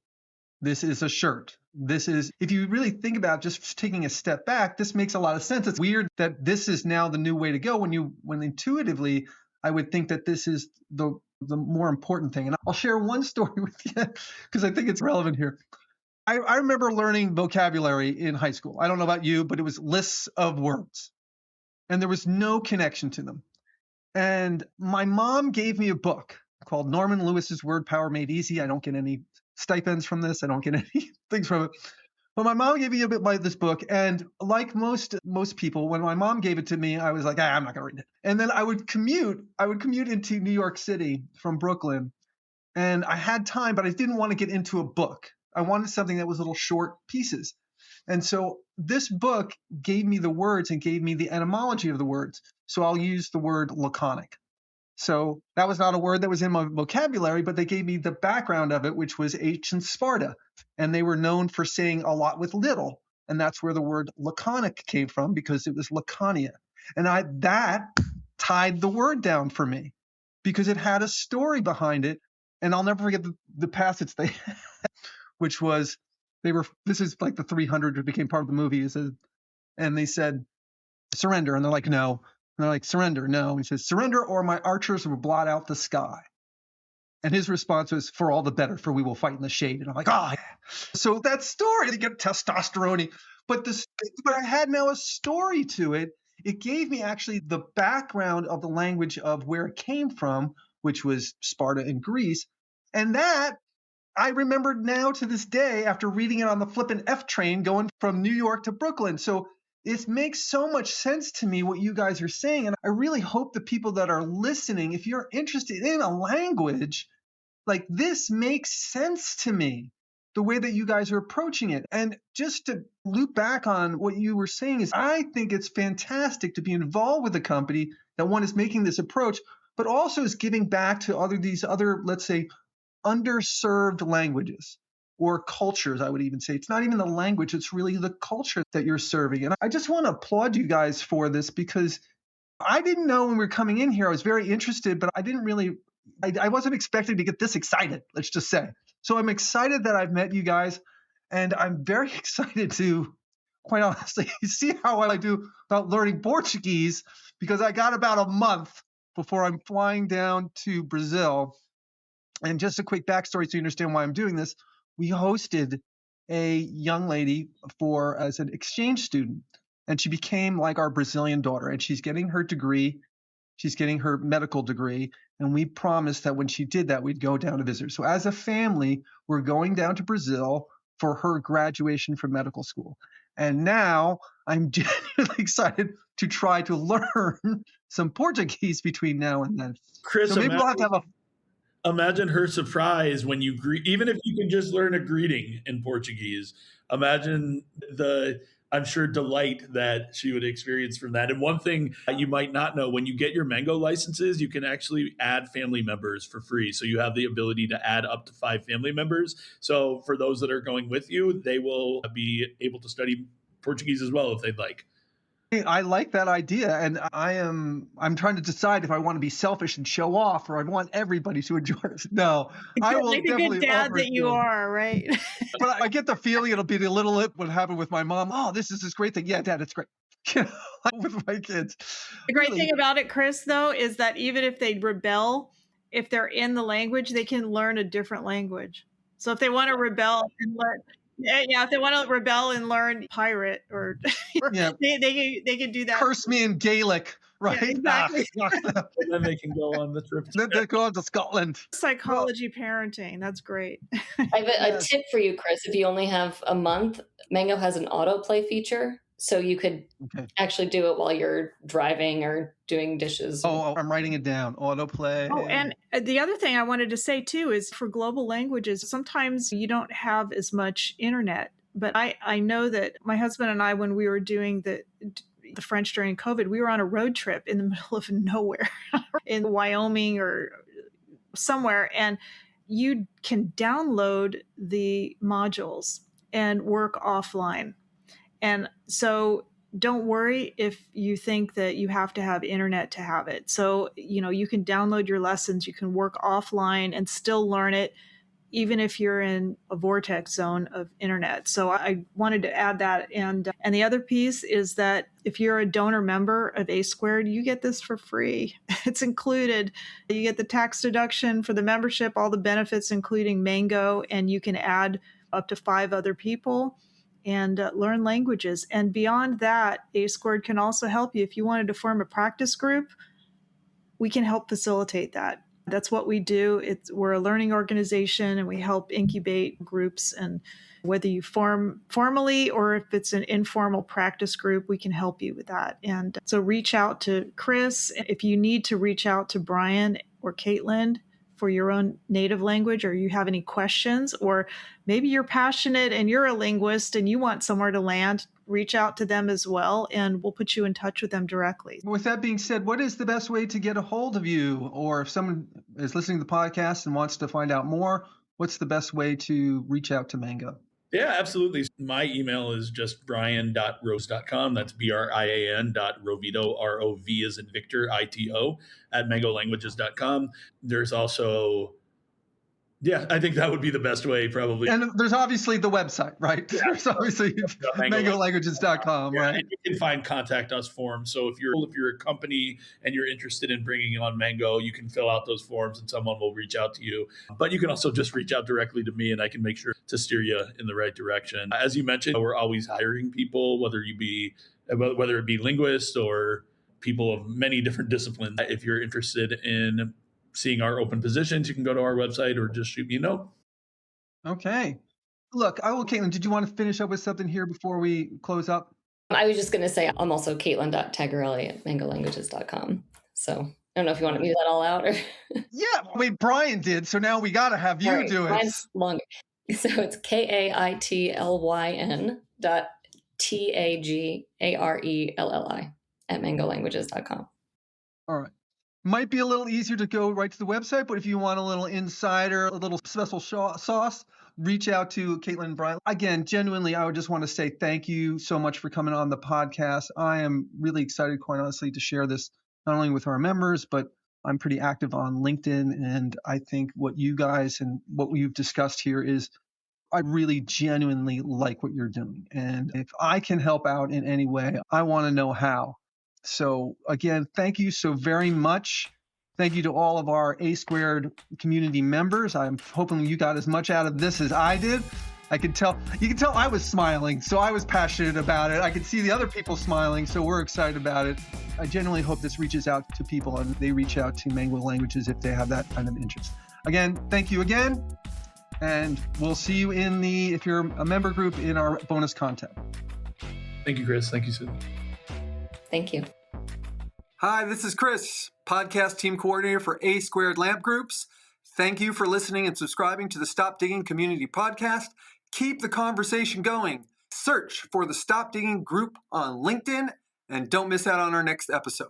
this is a shirt. This is, if you really think about just taking a step back, this makes a lot of sense. It's weird that this is now the new way to go when intuitively I would think that this is the more important thing. And I'll share one story with you because I think it's relevant here. I remember learning vocabulary in high school. I don't know about you, but it was lists of words and there was no connection to them. And my mom gave me a book called Norman Lewis's Word Power Made Easy. I don't get any stipends from this. I don't get any things from it. But my mom gave me a bit like this book. And like most people, when my mom gave it to me, I was like, I'm not going to read it. And then I would commute into New York City from Brooklyn. And I had time, but I didn't want to get into a book. I wanted something that was little short pieces. And so this book gave me the words and gave me the etymology of the words. So I'll use the word laconic. So that was not a word that was in my vocabulary, but they gave me the background of it, which was ancient Sparta. And they were known for saying a lot with little. And that's where the word laconic came from, because it was Laconia. And that tied the word down for me because it had a story behind it. And I'll never forget the passage they had, which was, this is like the 300 that became part of the movie. And they said, surrender. And they're like, no. And they're like, surrender, no. And he says, surrender or my archers will blot out the sky. And his response was, for all the better, for we will fight in the shade. And I'm like, oh, yeah. So that story, they get testosterone. But I had now a story to it. It gave me actually the background of the language of where it came from, which was Sparta and Greece. And that I remembered now to this day after reading it on the flippin' F train going from New York to Brooklyn. So it makes so much sense to me what you guys are saying. And I really hope the people that are listening, if you're interested in a language, like this makes sense to me, the way that you guys are approaching it. And just to loop back on what you were saying is I think it's fantastic to be involved with a company that one is making this approach, but also is giving back to these other, let's say, underserved languages or cultures, I would even say. It's not even the language, it's really the culture that you're serving. And I just want to applaud you guys for this because I didn't know when we were coming in here. I was very interested, but I wasn't expecting to get this excited, let's just say. So I'm excited that I've met you guys, and I'm very excited to, quite honestly, see how I do about learning Portuguese, because I got about a month before I'm flying down to Brazil. And just a quick backstory so you understand why I'm doing this. We hosted a young lady as an exchange student, and she became like our Brazilian daughter, and she's getting her degree. She's getting her medical degree, and we promised that when she did that, we'd go down to visit her. So as a family, we're going down to Brazil for her graduation from medical school. And now I'm genuinely excited to try to learn some Portuguese between now and then. Chris, so maybe we'll have to have imagine her surprise when you greet, even if you can just learn a greeting in Portuguese. Imagine I'm sure, delight that she would experience from that. And one thing you might not know, when you get your Mango licenses, you can actually add family members for free. So you have the ability to add up to 5 family members. So for those that are going with you, they will be able to study Portuguese as well if they'd like. I like that idea, and I'm trying to decide if I want to be selfish and show off, or I want everybody to enjoy it. No, I will like definitely. Like a good dad that you are, right? But I get the feeling it'll be a little what happened with my mom. Oh, this is this great thing. Yeah, Dad, it's great. With my kids. The great thing about it, Chris, though, is that even if they rebel, if they're in the language, they can learn a different language. So if they want to rebel and learn. Yeah, if they want to rebel and learn pirate, or yeah. they can do that. Curse me in Gaelic, right? Yeah, exactly. And then they can go on the trip. Then they go on to Scotland. Psychology parenting, that's great. I have a tip for you, Chris. If you only have a month, Mango has an autoplay feature. So you could actually do it while you're driving or doing dishes. Oh, I'm writing it down. Autoplay. Oh, and the other thing I wanted to say too is for global languages, sometimes you don't have as much internet. But I know that my husband and I, when we were doing the French during COVID, we were on a road trip in the middle of nowhere in Wyoming or somewhere. And you can download the modules and work offline. And so don't worry if you think that you have to have internet to have it. So, you can download your lessons, you can work offline and still learn it, even if you're in a vortex zone of internet. So I wanted to add that. And the other piece is that if you're a donor member of A Squared, you get this for free. It's included. You get the tax deduction for the membership, all the benefits, including Mango, and you can add up to 5 other people and learn languages. And beyond that, A Squared can also help you. If you wanted to form a practice group, we can help facilitate that. That's what we do. We're a learning organization, and we help incubate groups. And whether you form formally or if it's an informal practice group, we can help you with that. And so reach out to Chris. If you need to reach out to Brian or Kaitlyn for your own native language, or you have any questions, or maybe you're passionate and you're a linguist and you want somewhere to land, reach out to them as well, and we'll put you in touch with them directly. With that being said, what is the best way to get a hold of you? Or if someone is listening to the podcast and wants to find out more, what's the best way to reach out to Mango? Yeah, absolutely. My email is just brian.rose.com. That's brian.rovito, R-O-V as in Victor, I-T-O, at mangolanguages.com. There's also, yeah, I think that would be the best way probably. And there's obviously the website, right? Yeah. There's obviously mangolanguages.com, right? And you can find contact us forms. So if you're a company and you're interested in bringing on Mango, you can fill out those forms and someone will reach out to you. But you can also just reach out directly to me and I can make sure to steer you in the right direction. As you mentioned, we're always hiring people, whether it be linguists or people of many different disciplines. If you're interested in seeing our open positions, you can go to our website or just shoot me a note. Okay. Look, Kaitlyn, did you want to finish up with something here before we close up? I was just going to say, I'm also Kaitlyn.Tagarelli at mangolanguages.com. So I don't know if you want to leave that all out or. Yeah, wait, Brian did. So now we got to have you do it. Mine's longer. So it's KAITLYN.TAGARELLI at mangolanguages.com. All right. Might be a little easier to go right to the website, but if you want a little insider, a little special sauce, reach out to Kaitlyn and Brian. Again, genuinely, I would just want to say thank you so much for coming on the podcast. I am really excited, quite honestly, to share this not only with our members, but I'm pretty active on LinkedIn. And I think what you guys and what we've discussed here is I really genuinely like what you're doing. And if I can help out in any way, I want to know how. So again, thank you so very much. Thank you to all of our A Squared community members. I'm hoping you got as much out of this as I did. You can tell I was smiling, so I was passionate about it. I could see the other people smiling, so we're excited about it. I genuinely hope this reaches out to people and they reach out to Mango Languages if they have that kind of interest. Again, thank you again. And we'll see you if you're a member group, in our bonus content. Thank you, Chris. Thank you, Sid. Thank you. Hi, this is Chris, podcast team coordinator for A Squared Lamp Groups. Thank you for listening and subscribing to the Stop Digging Community Podcast. Keep the conversation going. Search for the Stop Digging group on LinkedIn and don't miss out on our next episode.